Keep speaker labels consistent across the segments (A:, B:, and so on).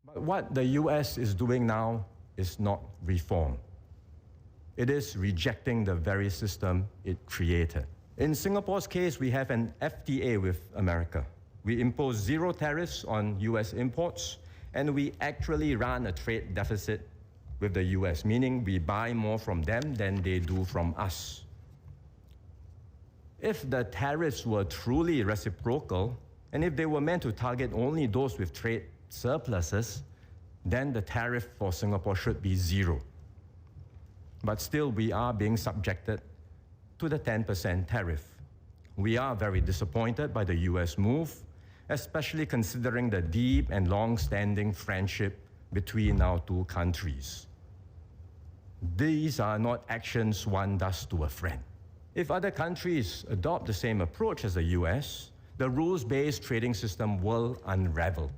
A: But what the US is doing now is not reform. It is rejecting the very system it created. In Singapore's case, we have an FTA with America. We impose zero tariffs on US imports, and we actually run a trade deficit with the US, meaning we buy more from them than they do from us. If the tariffs were truly reciprocal, and if they were meant to target only those with trade surpluses, then the tariff for Singapore should be zero. But still, we are being subjected to the 10% tariff. We are very disappointed by the US move, especially considering the deep and long-standing friendship between our two countries. These are not actions one does to a friend. If other countries adopt the same approach as the US, the rules-based trading system will unravel.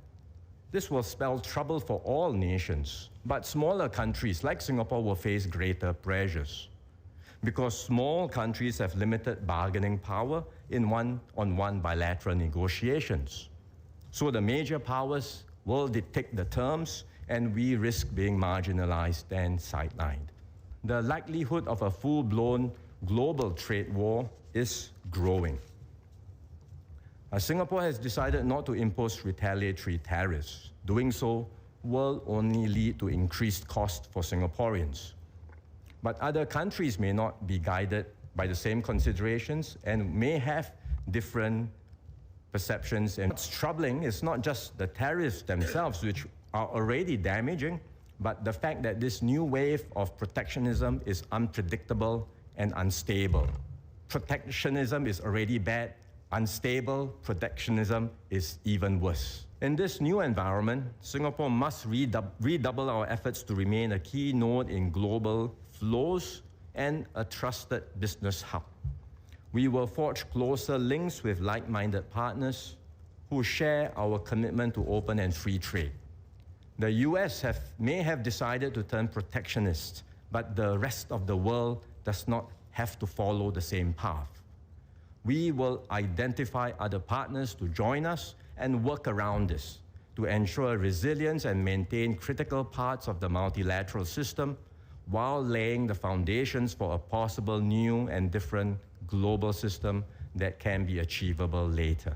A: This will spell trouble for all nations, but smaller countries like Singapore will face greater pressures because small countries have limited bargaining power in one-on-one bilateral negotiations. So the major powers will dictate the terms, and we risk being marginalized and sidelined. The likelihood of a full-blown global trade war is growing. Singapore has decided not to impose retaliatory tariffs. Doing so will only lead to increased cost for Singaporeans. But other countries may not be guided by the same considerations and may have different perceptions. And what's troubling is not just the tariffs themselves, which are already damaging, but the fact that this new wave of protectionism is unpredictable and unstable. Protectionism is already bad. Unstable protectionism is even worse. In this new environment, Singapore must redouble our efforts to remain a key node in global flows and a trusted business hub. We will forge closer links with like-minded partners who share our commitment to open and free trade. The US may have decided to turn protectionist, but the rest of the world does not have to follow the same path. We will identify other partners to join us and work around this to ensure resilience and maintain critical parts of the multilateral system while laying the foundations for a possible new and different global system that can be achievable later.